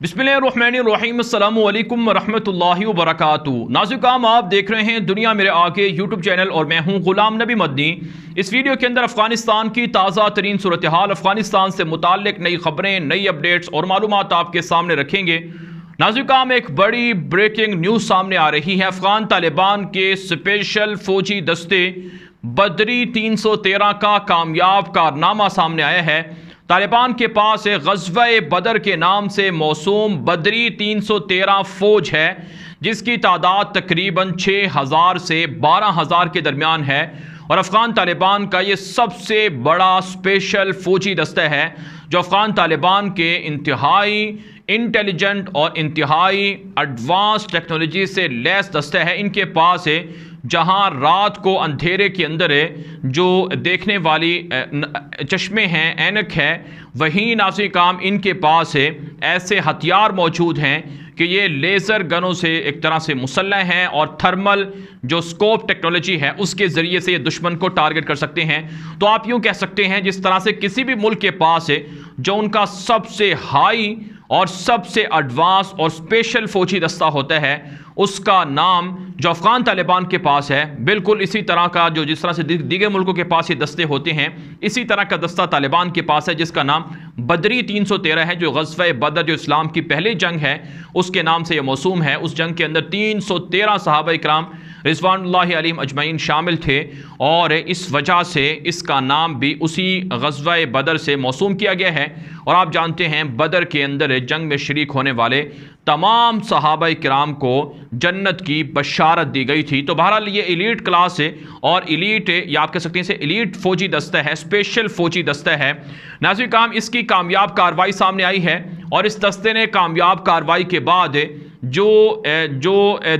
बिस्मिल्लाहिर्रहमानिर्रहीम अस्सलामु अलैकुम वरहमतुल्लाहि वबरकातुहू। नाज़िर आप देख रहे हैं दुनिया मेरे आगे यूट्यूब चैनल और मैं हूं गुलाम नबी मदनी। इस वीडियो के अंदर अफगानिस्तान की ताज़ा तरीन सूरत हाल, अफगानिस्तान से मुताल्लिक नई खबरें, नई अपडेट्स और मालूमात आपके सामने रखेंगे। नाज़िर एक बड़ी ब्रेकिंग न्यूज़ सामने आ रही है। अफगान तालिबान के स्पेशल फौजी दस्ते बदरी 313 का कामयाब कारनामा सामने आया है। तालिबान के पास ग़ज़वा-ए बदर के नाम से मौसूम बदरी 313 फ़ौज है, जिसकी तादाद तकरीबन 6000 से 12000 के दरमियान है और अफ़गान तालिबान का ये सबसे बड़ा स्पेशल फ़ौजी दस्ता है, जो अफ़गान तालिबान के इंतहाई इंटेलिजेंट और इंतहाई एडवांस टेक्नोलॉजी से लैस दस्ता है। इनके पास जहां रात को अंधेरे के अंदर जो देखने वाली चश्मे हैं, ऐनक है, वहीं नाज़िर काम इनके पास ऐसे हथियार मौजूद हैं कि ये लेज़र गनों से एक तरह से मुसल्लह हैं और थर्मल जो स्कोप टेक्नोलॉजी है उसके ज़रिए से ये दुश्मन को टारगेट कर सकते हैं। तो आप यूँ कह सकते हैं जिस तरह से किसी भी मुल्क के पास जो उनका सबसे हाई और सबसे एडवांस और स्पेशल फौजी दस्ता होता है, उसका नाम जो अफ़गान तालिबान के पास है, बिल्कुल इसी तरह का जो जिस तरह से दीगर मुल्कों के पास ये दस्ते होते हैं, इसी तरह का दस्ता तालिबान के पास है, जिसका नाम बदरी 313 है, जो ग़ज़वा-ए बदर जो इस्लाम की पहली जंग है उसके नाम से यह मौसूम है। उस जंग के अंदर 313 सहाबा इकराम रिज़वानुल्लाहि अलैहिम अजमईन शामिल थे और इस वजह से इसका नाम भी उसी ग़ज़वा-ए बदर से मौसूम किया गया है। और आप जानते हैं बदर के अंदर जंग में शरीक होने वाले तमाम सहाबा किराम को जन्नत की बशारत दी गई थी। तो बहरहाल ये एलीट क्लास है और एलीट या आप कह सकते हैं इसे एलीट फौजी दस्ता है, स्पेशल फौजी दस्ता है। नाज़िर काम इसकी कामयाब कार्रवाई सामने आई है और इस दस्ते ने कामयाब कार्रवाई के बाद जो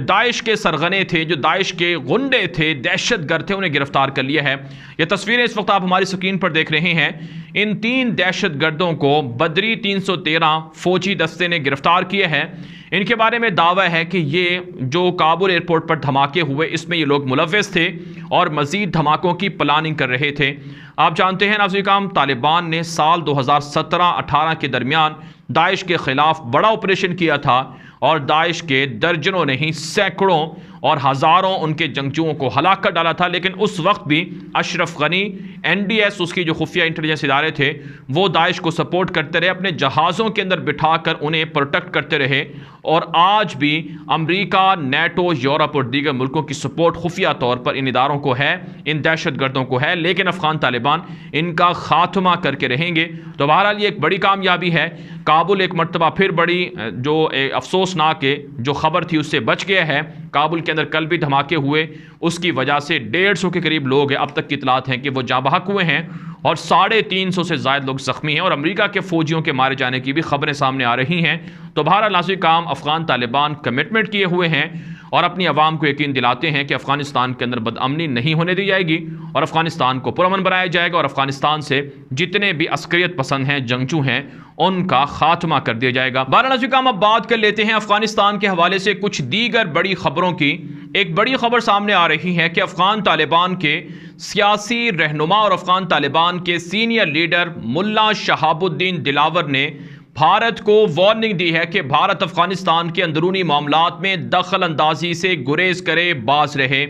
दाइश के सरगने थे, जो दाइश के गुंडे थे, दहशतगर्द थे, उन्हें गिरफ्तार कर लिया है। ये तस्वीरें इस वक्त आप हमारी स्क्रीन पर देख रहे हैं। इन 3 दहशतगर्दों को बदरी 313 फौजी दस्ते ने गिरफ्तार किए हैं। इनके बारे में दावा है कि ये जो काबुल एयरपोर्ट पर धमाके हुए, इसमें ये लोग मुलव्वस थे और मज़ीद धमाकों की प्लानिंग कर रहे थे। आप जानते हैं नाज़िर काम, तालिबान ने साल 2017-18 के दरमियान दाइश के ख़िलाफ़ बड़ा ऑपरेशन किया था और दाइश के दर्जनों नहीं सैकड़ों और हज़ारों उनके जंगजुओं को हलाक कर डाला था। लेकिन उस वक्त भी अशरफ गनी, NDS उसकी जो खुफिया इंटेलिजेंस इदारे थे, वो दाइश को सपोर्ट करते रहे, अपने जहाज़ों के अंदर बिठाकर उन्हें प्रोटेक्ट करते रहे। और आज भी अमेरिका, नेटो, यूरोप और दीगर मुल्कों की सपोर्ट खुफिया तौर पर इन इदारों को है, इन दहशतगर्दों को है। लेकिन अफ़गान तालिबान इनका खात्मा करके रहेंगे। तो बहरहाल ये एक बड़ी कामयाबी है। काबुल एक मरतबा फिर बड़ी जो अफसोसनाक जो खबर थी उससे बच गया है। काबुल के अंदर कल भी धमाके हुए, उसकी वजह से 150 के करीब लोग अब तक की इतलात हैं कि वो जाँ बहक हुए हैं और 350 से ज़ायद लोग ज़ख्मी हैं और अमेरिका के फ़ौजियों के मारे जाने की भी खबरें सामने आ रही हैं। तो बहरहाल नाज़िर काम, अफ़गान तालिबान कमिटमेंट किए हुए हैं और अपनी आवाम को यकीन दिलाते हैं कि अफ़गानिस्तान के अंदर बदअमनी नहीं होने दी जाएगी और अफ़गानिस्तान को पुरअमन बनाया जाएगा और अफ़गानिस्तान से जितने भी अस्करियत पसंद हैं, जंगजू हैं, उनका खात्मा कर दिया जाएगा। नाज़िर काम, अब बात कर लेते हैं अफ़गानिस्तान के हवाले से कुछ दीगर बड़ी खबरों की। एक बड़ी खबर सामने आ रही है कि अफ़गान तालिबान के सियासी रहनुमा और अफ़गान तालिबान के सीनियर लीडर मुल्ला शहाबुद्दीन दिलावर ने भारत को वार्निंग दी है कि भारत अफ़गानिस्तान के अंदरूनी मामलात में दखल अंदाजी से गुरेज करे, बाज रहे।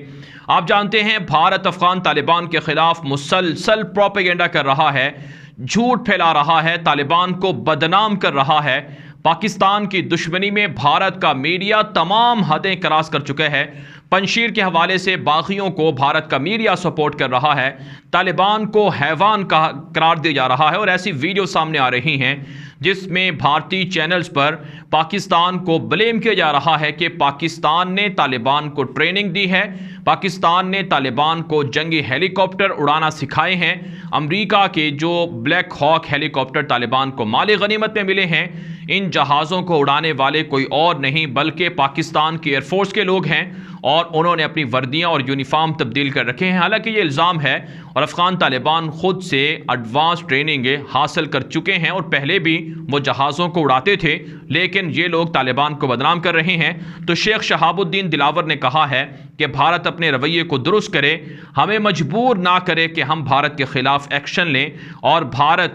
आप जानते हैं भारत अफ़गान तालिबान के ख़िलाफ़ मुसलसल प्रोपेगेंडा कर रहा है, झूठ फैला रहा है, तालिबान को बदनाम कर रहा है। पाकिस्तान की दुश्मनी में भारत का मीडिया तमाम हदें क्रॉस कर चुका है। पंशीर के हवाले से बागियों को भारत का मीडिया सपोर्ट कर रहा है, तालिबान को हैवान का करार दिया जा रहा है और ऐसी वीडियो सामने आ रही हैं जिसमें भारतीय चैनल्स पर पाकिस्तान को ब्लेम किया जा रहा है कि पाकिस्तान ने तालिबान को ट्रेनिंग दी है, पाकिस्तान ने तालिबान को जंगी हेलीकॉप्टर उड़ाना सिखाए हैं। अमेरिका के जो ब्लैक हॉक हेलीकॉप्टर तालिबान को माली गनीमत में मिले हैं, इन जहाज़ों को उड़ाने वाले कोई और नहीं बल्कि पाकिस्तान की एयरफोर्स के लोग हैं और उन्होंने अपनी वर्दियां और यूनिफॉर्म तब्दील कर रखे हैं। हालांकि ये इल्ज़ाम है और अफ़गान तालिबान खुद से एडवांस ट्रेनिंग हासिल कर चुके हैं और पहले भी वो जहाज़ों को उड़ाते थे, लेकिन ये लोग तालिबान को बदनाम कर रहे हैं। तो शेख शहाबुद्दीन दिलावर ने कहा है कि भारत अपने रवैये को दुरुस्त करे, हमें मजबूर ना करे कि हम भारत के ख़िलाफ़ एक्शन लें और भारत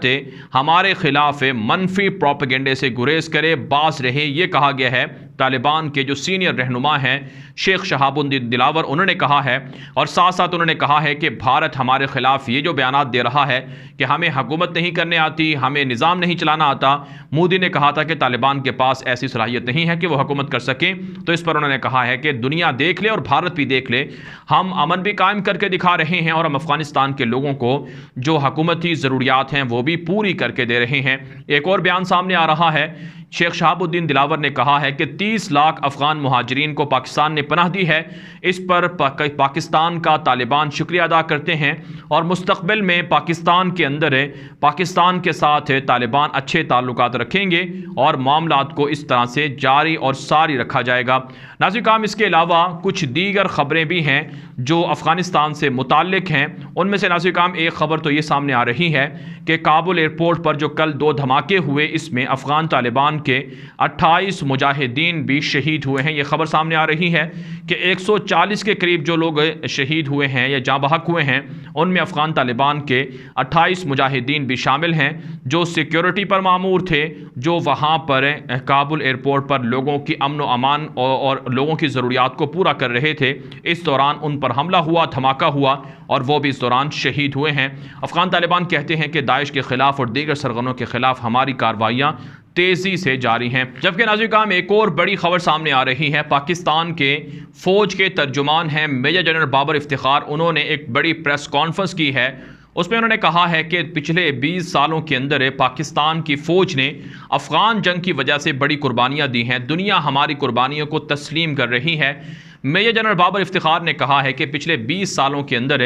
हमारे ख़िलाफ़ मनफी प्रोपेगेंडे से गुरेज करे, बाज रहे। ये कहा गया है तालिबान के जो सीनियर रहनुमा हैं शेख शहाबुद्दीन दिलावर, उन्होंने कहा है। और साथ साथ उन्होंने कहा है कि भारत हमारे ख़िलाफ़ ये जो बयानात दे रहा है कि हमें हुकूमत नहीं करने आती, हमें निज़ाम नहीं चलाना आता। मोदी ने कहा था कि तालिबान के पास ऐसी सलाहियत नहीं है कि वो हुकूमत कर सके, तो इस पर उन्होंने कहा है कि दुनिया देख ले और भारत भी देख ले, हम अमन भी कायम करके दिखा रहे हैं और हम अफ़गानिस्तान के लोगों को जो हुकूमती ज़रूरियात हैं वो भी पूरी करके दे रहे हैं। एक और बयान सामने आ रहा है, शेख शहाबुद्दीन दिलावर ने कहा है कि 30 लाख अफ़गान मुहाजिरीन को पाकिस्तान ने पनाह दी है। इस पर पाकिस्तान का तालिबान शुक्रिया अदा करते हैं और मुस्तक़बिल में पाकिस्तान के अंदर पाकिस्तान के साथ तालिबान अच्छे ताल्लुकात रखेंगे और मामलात को इस तरह से जारी और सारी रखा जाएगा। नाज़रीन काम, इसके अलावा कुछ दीगर ख़बरें भी हैं जो अफ़गानिस्तान से मुताल्लिक़ हैं। उनमें से नाज़रीन काम एक ख़बर तो ये सामने आ रही है कि काबुल एयरपोर्ट पर जो कल 2 धमाके हुए, इसमें अफ़गान तालिबान के 28 मुजाहिदीन भी शहीद हुए हैं। ये ख़बर सामने आ रही है कि 140 के करीब जो लोग शहीद हुए हैं या जाँ बहक हुए हैं, उनमें अफ़गान तालिबान के 28 मुजाहिदीन भी शामिल हैं जो सिक्योरिटी पर मामूर थे, जो वहाँ पर काबुल एयरपोर्ट पर लोगों की अमन व अमान और लोगों की ज़रूरियात को पूरा कर रहे थे। इस दौरान उन पर हमला हुआ, धमाका हुआ और वो भी इस दौरान शहीद हुए हैं। अफ़गान तालिबान कहते हैं कि दाइश के ख़िलाफ़ और दीगर सरगनों के ख़िलाफ़ हमारी कार्रवाइयाँ तेज़ी से जारी हैं। जबकि नाज़रीन काम एक और बड़ी खबर सामने आ रही है, पाकिस्तान के फ़ौज के तर्जुमान हैं मेजर जनरल बाबर इफ्तिखार, उन्होंने एक बड़ी प्रेस कॉन्फ्रेंस की है। उसमें उन्होंने कहा है कि पिछले 20 सालों के अंदर पाकिस्तान की फ़ौज ने अफ़गान जंग की वजह से बड़ी कुर्बानियाँ दी हैं, दुनिया हमारी कुर्बानियों को तस्लीम कर रही है। मेजर जनरल बाबर इफ्तिखार ने कहा है कि पिछले 20 सालों के अंदर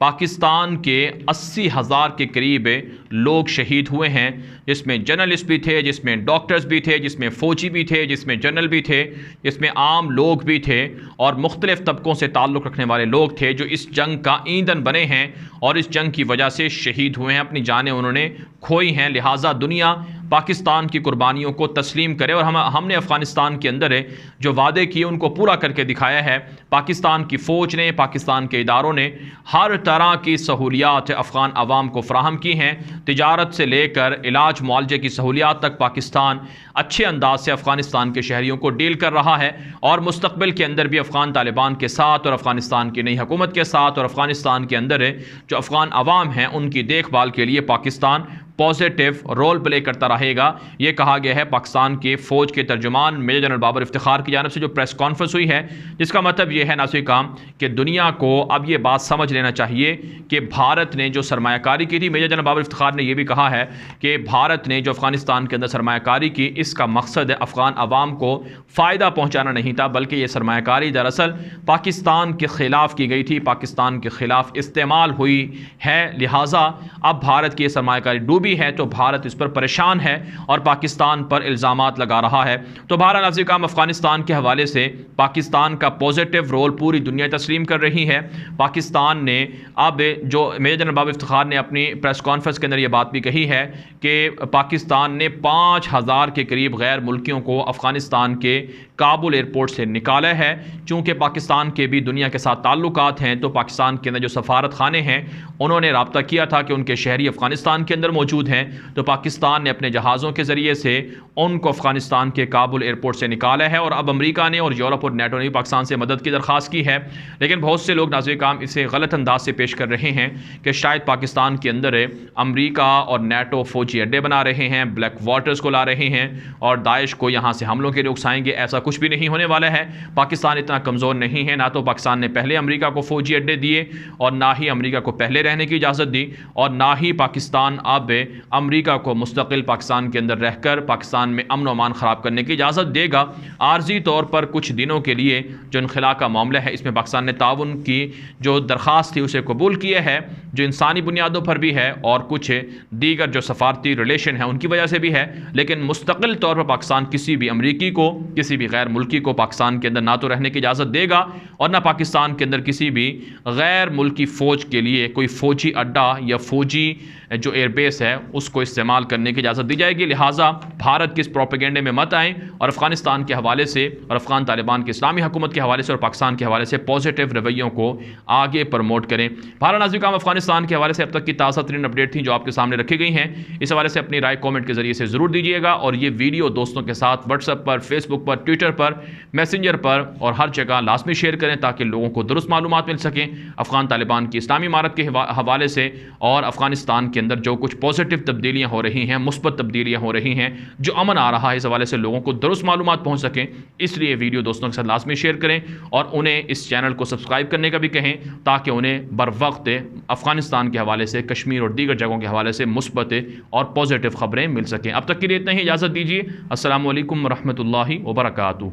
पाकिस्तान के 80,000 के करीब लोग शहीद हुए हैं, जिसमें जर्नलिस्ट भी थे, जिसमें डॉक्टर्स भी थे, जिसमें फ़ौजी भी थे, जिसमें जनरल भी थे, जिसमें आम लोग भी थे और मुख्तलिफ़ तबकों से ताल्लुक़ रखने वाले लोग थे जो इस जंग का ईंधन बने हैं और इस जंग की वजह से शहीद हुए हैं, अपनी जानें उन्होंने खोई हैं। लिहाजा दुनिया पाकिस्तान की कुर्बानियों को तस्लीम करे और हमने अफ़गानिस्तान के अंदर जो वादे किए उनको पूरा करके दिखाया है। पाकिस्तान की फ़ौज ने, पाकिस्तान के इदारों ने हर तरह की सहूलियात अफ़गान अवाम को फ़राहम की हैं। तिजारत से लेकर इलाज मुआलजे की सहूलियात तक पाकिस्तान अच्छे अंदाज से अफ़गानिस्तान के शहरियों को डील कर रहा है और मुस्तक़बिल के अंदर भी अफ़गान तालिबान के साथ और अफ़गानिस्तान की नई हुकूमत के साथ और अफ़गानिस्तान के अंदर जो अफ़गान अवाम हैं उनकी देखभाल के लिए पाकिस्तान पॉजिटिव रोल प्ले करता रहेगा। ये कहा गया है पाकिस्तान के फ़ौज के तर्जुमान मेजर जनरल बाबर इफ्तिखार की जानिब से जो प्रेस कॉन्फ्रेंस हुई है, जिसका मतलब ये है नाज़रीन काम कि दुनिया को अब ये बात समझ लेना चाहिए कि भारत ने जो सरमायाकारी की थी, मेजर जनरल बाबर इफ्तिखार ने यह भी कहा है कि भारत ने जो अफ़गानिस्तान के अंदर सरमायाकारी की, इसका मकसद अफ़गान अवाम को फ़ायदा पहुँचाना नहीं था, बल्कि ये सरमायाकारी दरअसल पाकिस्तान के ख़िलाफ़ की गई थी, पाकिस्तान के ख़िलाफ़ इस्तेमाल हुई है। लिहाजा अब भारत की सरमायाकारी डूबी है तो भारत इस पर परेशान है और पाकिस्तान पर इल्ज़ामात लगा रहा है। तो भारत नाज़रीन काम अफ़गानिस्तान के हवाले से पाकिस्तान का पॉजिटिव रोल पूरी दुनिया तस्लीम कर रही है। पाकिस्तान ने अब जो मेजर जनरल बाबर इफ्तिखार ने अपनी प्रेस कॉन्फ्रेंस के अंदर ये बात भी कही है कि पाकिस्तान ने 5000 के करीब गैर मुल्कियों को अफ़गानिस्तान के काबुल एयरपोर्ट से निकाला है। चूँकि पाकिस्तान के भी दुनिया के साथ ताल्लुकात हैं तो पाकिस्तान के अंदर जो सफारत खाने हैं उन्होंने रब्ता किया था कि उनके शहरी अफ़गानिस्तान के अंदर मौजूद हैं, तो पाकिस्तान ने अपने जहाज़ों के ज़रिए से उनको अफ़गानिस्तान के काबुल एयरपोर्ट से निकाला है। और अब अमेरिका ने और यूरोप और नेटो ने पाकिस्तान से मदद की दरख्वास्त की है। लेकिन बहुत से लोग नाज़रीन काम इसे गलत अंदाज से पेश कर रहे हैं कि शायद पाकिस्तान के अंदर अमेरिका और नेटो फ़ौजी अड्डे बना रहे हैं, ब्लैक वाटर्स को ला रहे हैं और दाइश को यहाँ से हमलों के लिए उकसाएंगे। ऐसा कुछ भी नहीं होने वाला है। पाकिस्तान इतना कमज़ोर नहीं है, ना तो पाकिस्तान ने पहले अमेरिका को फ़ौजी अड्डे दिए और ना ही अमेरिका को पहले रहने की इजाज़त दी और ना ही पाकिस्तान अब अमेरिका को मुस्तकिल पाकिस्तान के अंदर रहकर पाकिस्तान में अमन व अमान ख़राब करने की इजाज़त देगा। आर्जी तौर पर कुछ दिनों के लिए जो इनखला का मामला है, इसमें पाकिस्तान ने ताउन की जो दरख्वास्त थी उसे कबूल किया है, जो इंसानी बुनियादों पर भी है और कुछ दीगर जो सफारती रिलेशन है उनकी वजह से भी है। लेकिन मुस्तकिल तौर पर पाकिस्तान किसी भी अमरीकी को, किसी भी गैर मुल्की को पाकिस्तान के अंदर ना तो रहने की इजाज़त देगा और ना पाकिस्तान के अंदर किसी भी गैर मुल्की फ़ौज के लिए कोई फ़ौजी अड्डा या फ़ौजी जो एयरबेस है है उसको इस्तेमाल करने की इजाज़त दी जाएगी। लिहाजा भारत के इस प्रोपेगेंडे में मत आएँ और अफगानिस्तान के हवाले से और अफगान तालिबान की इस्लामी हुकूमत के हवाले से और पाकिस्तान के हवाले से पॉजिटिव रवैयों को आगे प्रमोट करें। भारत नाज़रीन अफगानिस्तान के हवाले से अब तक की ताज़ा तरीन अपडेट थी जो आपके सामने रखी गई हैं। इस हवाले से अपनी राय कॉमेंट के जरिए से ज़रूर दीजिएगा और ये वीडियो दोस्तों के साथ व्हाट्सएप पर, फेसबुक पर, ट्विटर पर, मैसेंजर पर और हर जगह लाजमी शेयर करें ताकि लोगों को दुरुस्त मालूमात मिल सकें अफगान तालिबान की इस्लामी इमारत के हवाले से और अफगानिस्तान के अंदर जो कुछ पॉजिटिव तब्दीलियाँ हो रही हैं, मुस्बत तब्दीलियाँ हो रही हैं, जो अमन आ रहा है, इस हवाले से लोगों को दुरुस्त मालूमात पहुँच सकें। इसलिए वीडियो दोस्तों के साथ लाजमी शेयर करें और उन्हें इस चैनल को सब्सक्राइब करने का भी कहें ताकि उन्हें बर वक्त अफगानिस्तान के हवाले से, कश्मीर और दीगर जगहों के हवाले से मुस्बत और पॉजिटिव खबरें मिल सकें। अब तक के लिए इतना ही, इजाज़त दीजिए। अस्सलामु अलैकुम रहमतुल्लाहि व बरकातुहू।